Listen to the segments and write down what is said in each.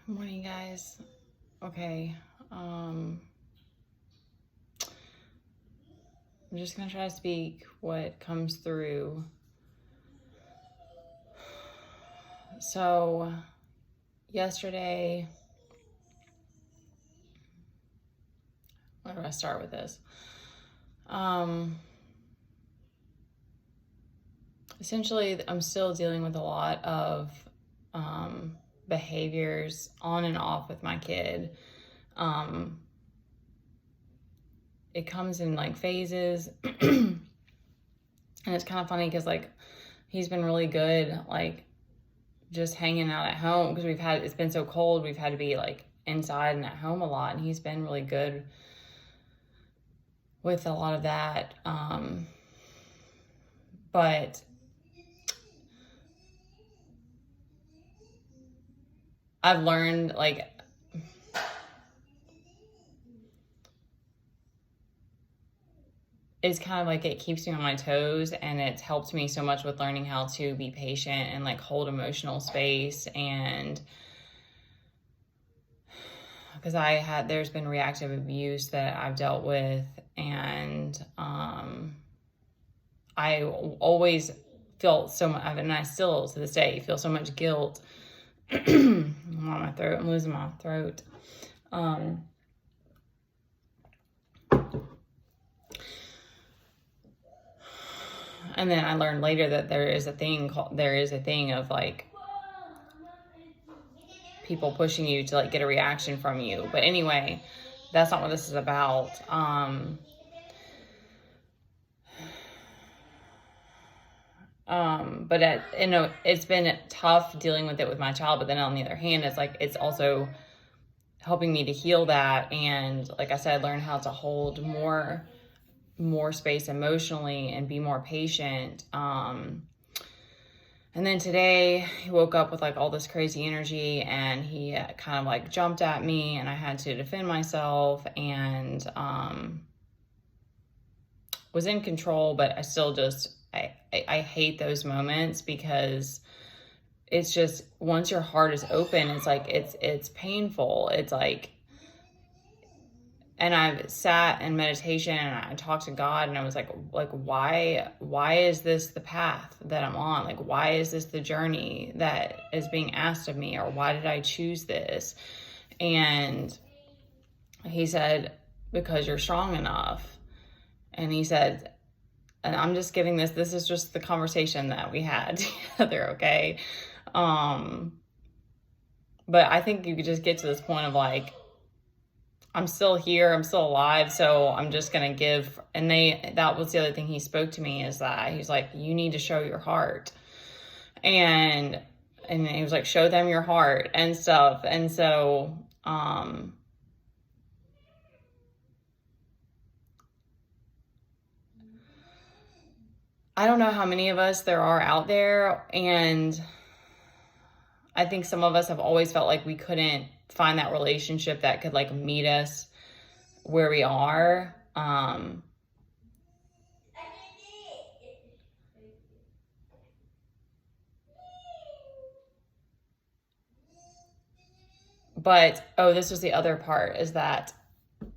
Good morning, guys. Okay, I'm just gonna try to speak what comes through. So, yesterday, where do I start with this? Essentially, I'm still dealing with a lot of behaviors on and off with my kid. It comes in like phases, and it's kind of funny because like he's been really good, like just hanging out at home because it's been so cold. We've had to be like inside and at home a lot, and he's been really good with a lot of that. But I've learned like it's kind of like it keeps me on my toes, and it's helped me so much with learning how to be patient and like hold emotional space. And because there's been reactive abuse that I've dealt with, and I always felt so much, and I still to this day feel so much guilt. I'm on my throat. I'm losing my throat. And then I learned later that there is a thing of like people pushing you to like get a reaction from you. But anyway, that's not what this is about. But it's been tough dealing with it with my child. But then on the other hand, it's like it's also helping me to heal that, and like I said, learn how to hold more space emotionally and be more patient. And then today he woke up with like all this crazy energy, and he kind of like jumped at me, and I had to defend myself, and was in control, but I still just I hate those moments because it's just once your heart is open, it's like it's painful. It's like, and I've sat in meditation and I talked to God, and I was like why is this the path that I'm on? Like, why is this the journey that is being asked of me, or why did I choose this? And he said, because you're strong enough. And he said, and I'm just giving this is just the conversation that we had together, okay? But I think you could just get to this point of like, I'm still here, I'm still alive, so I'm just gonna give. And that was the other thing he spoke to me, is that he's like, you need to show your heart. And he was like, show them your heart and stuff. And so, I don't know how many of us there are out there, and I think some of us have always felt like we couldn't find that relationship that could like meet us where we are. But, this was the other part, is that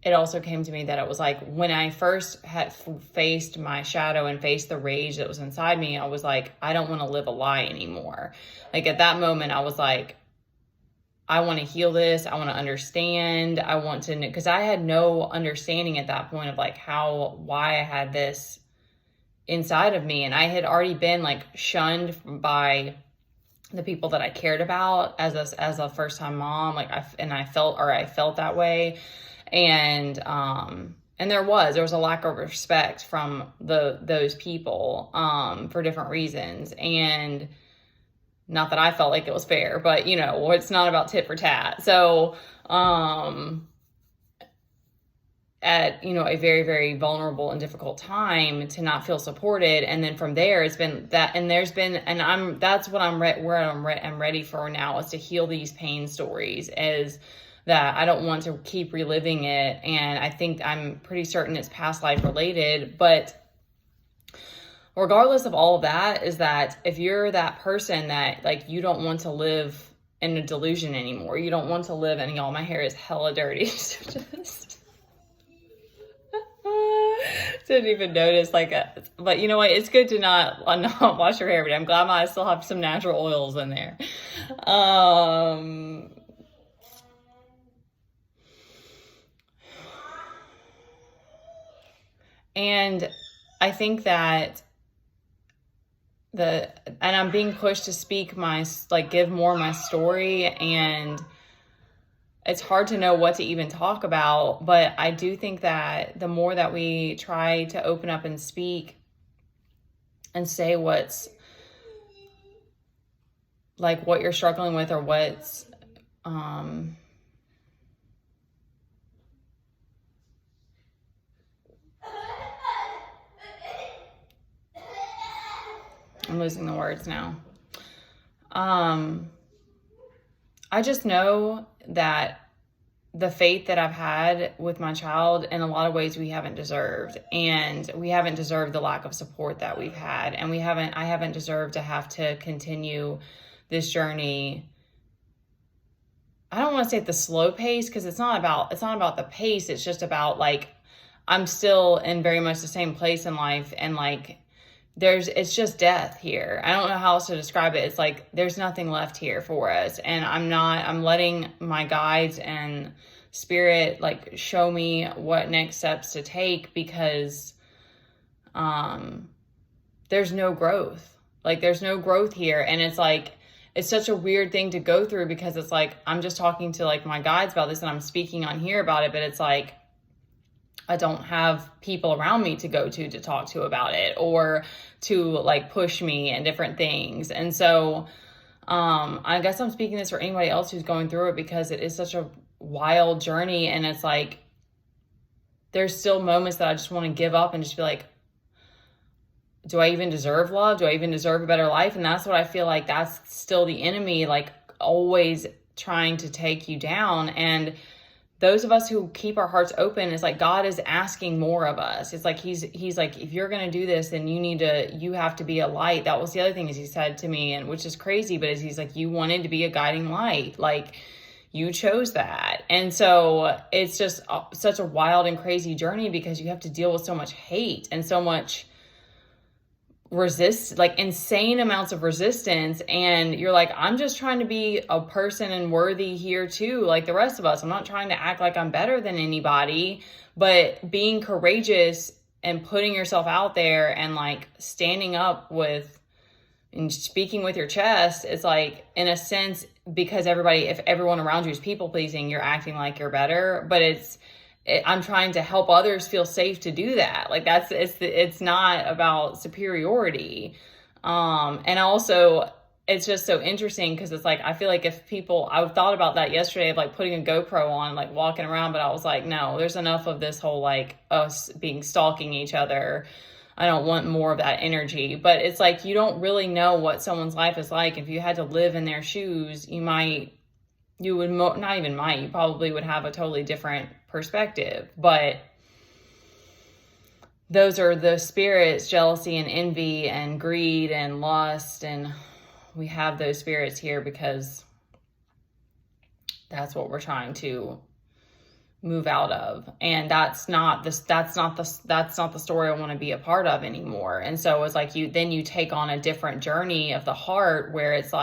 it also came to me that it was like when I first had faced my shadow and faced the rage that was inside me, I was like, I don't want to live a lie anymore. Like at that moment, I was like, I want to heal this. I want to understand. I want to know, because I had no understanding at that point of like why I had this inside of me. And I had already been like shunned by the people that I cared about as a first time mom. Like I felt that way. And there was a lack of respect from those people, for different reasons. And not that I felt like it was fair, but it's not about tit for tat. So, at a very, very vulnerable and difficult time, to not feel supported. And then from there, it's been that, and that's what I'm ready for now, is to heal these pain stories, is that I don't want to keep reliving it. And I'm pretty certain it's past life related. But regardless of all of that, is that if you're that person that like you don't want to live in a delusion anymore. You don't want to live in, y'all, my hair is hella dirty. So just didn't even notice, but you know what? It's good to not wash your hair, but I'm glad I still have some natural oils in there. And I think that and I'm being pushed to speak give more of my story, and it's hard to know what to even talk about. But I do think that the more that we try to open up and speak and say what's like what you're struggling with, or what's, I'm losing the words now. I just know that the faith that I've had with my child, in a lot of ways, we haven't deserved. And we haven't deserved the lack of support that we've had. And I haven't deserved to have to continue this journey. I don't want to say at the slow pace, because it's not about the pace. It's just about I'm still in very much the same place in life, and it's just death here. I don't know how else to describe it. It's there's nothing left here for us. And I'm letting my guides and spirit show me what next steps to take, because there's no growth. There's no growth here. And it's such a weird thing to go through, because it's I'm just talking to my guides about this, and I'm speaking on here about it, but it's I don't have people around me to go to talk to about it, or to push me and different things. And so I guess I'm speaking this for anybody else who's going through it, because it is such a wild journey. And it's there's still moments that I just want to give up and just be do I even deserve love? Do I even deserve a better life? And that's what I feel that's still the enemy, always trying to take you down. And those of us who keep our hearts open, is God is asking more of us. It's he's if you're going to do this, then you have to be a light. That was the other thing, is he said to me, and which is crazy, but he's you wanted to be a guiding light. You chose that. And so it's just such a wild and crazy journey, because you have to deal with so much hate and so much insane amounts of resistance. And you're I'm just trying to be a person and worthy here too, like the rest of us. I'm not trying to act like I'm better than anybody, but being courageous and putting yourself out there and standing up with and speaking with your chest. It's in a sense, because if everyone around you is people pleasing, you're acting like you're better, but I'm trying to help others feel safe to do that. It's not about superiority. And also it's just so interesting, because it's I feel if people, I thought about that yesterday, of putting a GoPro on, walking around, but I was no, there's enough of this whole us being stalking each other. I don't want more of that energy. But it's you don't really know what someone's life is like. If you had to live in their shoes, you probably would have a totally different perspective. But those are the spirits, jealousy and envy and greed and lust. And we have those spirits here because that's what we're trying to move out of. And that's not the story I want to be a part of anymore. And so it's you take on a different journey of the heart, where it's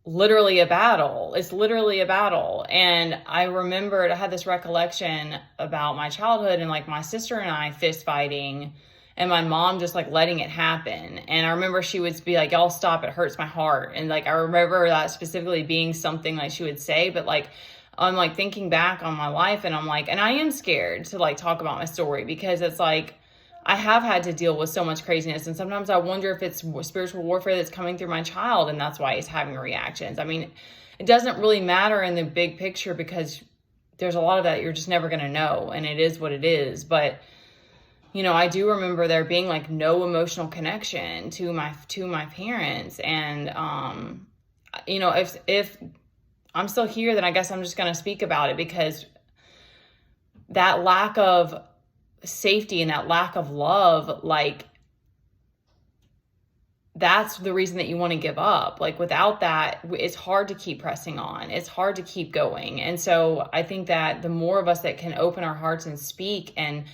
literally a battle. It's literally a battle. And I remembered, I had this recollection about my childhood, and my sister and I fist fighting, and my mom just letting it happen. And I remember she would be y'all stop, it hurts my heart. And I remember that specifically being something she would say. But I'm thinking back on my life, and I'm and I am scared to talk about my story, because it's I have had to deal with so much craziness. And sometimes I wonder if it's spiritual warfare that's coming through my child, and that's why he's having reactions. I mean, it doesn't really matter in the big picture, because there's a lot of that you're just never going to know, and it is what it is. But, I do remember there being no emotional connection to my parents. And, if I'm still here, then I guess I'm just going to speak about it, because that lack of safety and that lack of love, that's the reason that you want to give up. Like without that, it's hard to keep pressing on. It's hard to keep going. And so I think that the more of us that can open our hearts and speak and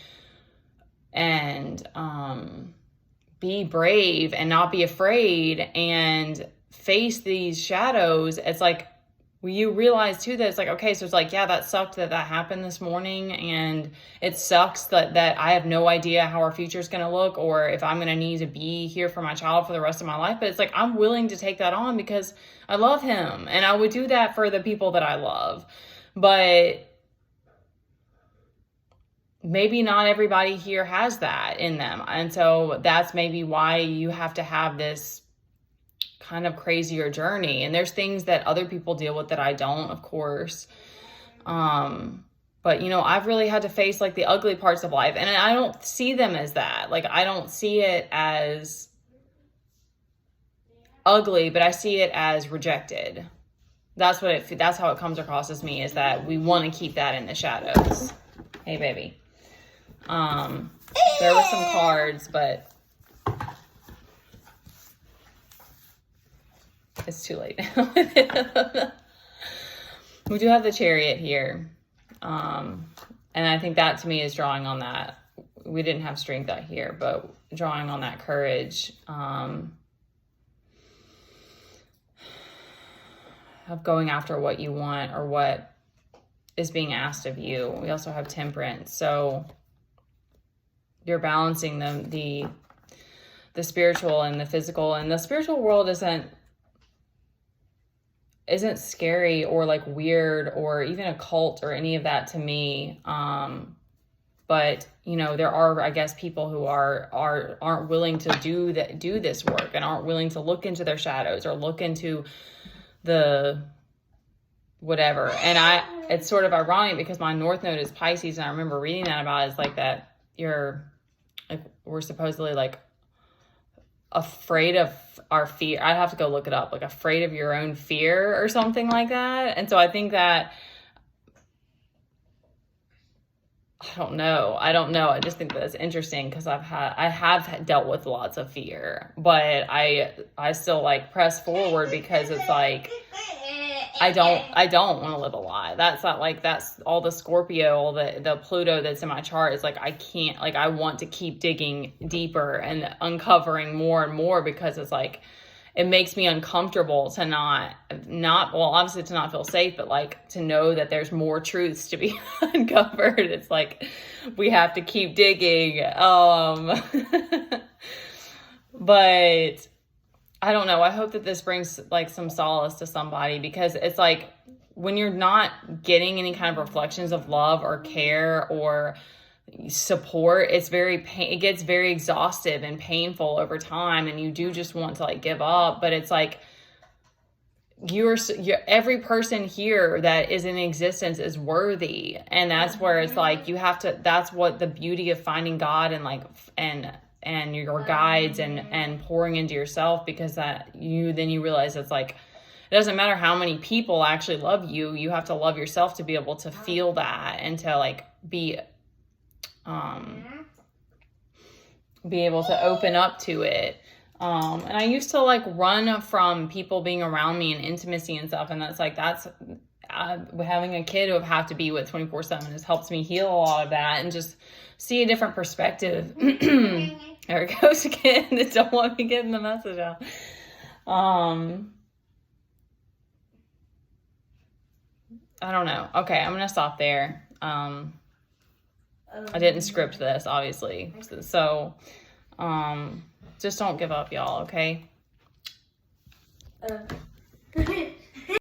be brave and not be afraid and face these shadows, it's like, well, you realize too that it's like, okay, so it's like, yeah, that sucked that happened this morning, and it sucks that I have no idea how our future is going to look, or if I'm going to need to be here for my child for the rest of my life. But it's like, I'm willing to take that on because I love him, and I would do that for the people that I love. But maybe not everybody here has that in them. And so that's maybe why you have to have this kind of crazier journey. And there's things that other people deal with that I don't, of course. But, you know, I've really had to face like the ugly parts of life, and I don't see them as that. Like, I don't see it as ugly, but I see it as rejected. That's how it comes across as me, is that we want to keep that in the shadows. Hey, baby. There were some cards, but it's too late. We do have the Chariot here. And I think that to me is drawing on that. We didn't have Strength out here, but drawing on that courage, of going after what you want or what is being asked of you. We also have Temperance. So you're balancing the spiritual and the physical, and the spiritual world isn't scary or like weird or even a cult or any of that to me. But you know, there are, I guess, people who aren't willing to do this work, and aren't willing to look into their shadows or look into the whatever. And it's sort of ironic because my North Node is Pisces, and I remember reading that about it. It's like that we're supposedly like afraid of our fear. I'd have to go look it up, like afraid of your own fear or something like that. And so I think that, I don't know. I just think that's interesting because I have dealt with lots of fear, but I still like press forward because it's like, I don't want to live a lie. That's not like, that's all the Scorpio, all the Pluto that's in my chart is like, I can't, like, I want to keep digging deeper and uncovering more and more, because it's like, it makes me uncomfortable to not, well, obviously to not feel safe, but like to know that there's more truths to be uncovered. It's like, we have to keep digging. But I don't know. I hope that this brings like some solace to somebody, because it's like, when you're not getting any kind of reflections of love or care or support, it gets very exhaustive and painful over time, and you do just want to like give up. But it's like, you're every person here that is in existence is worthy, and that's where it's like, you have to, that's what the beauty of finding God and like and your guides and pouring into yourself, because then you realize it's like, it doesn't matter how many people actually love you. You have to love yourself to be able to feel that, and to like be able to open up to it. And I used to like run from people being around me and intimacy and stuff. And that's having a kid who I have to be with 24/7 has helped me heal a lot of that and just see a different perspective. There it goes again. They don't want me getting the message out. I don't know. Okay, I'm going to stop there. I didn't script this, obviously. So, just don't give up, y'all, okay?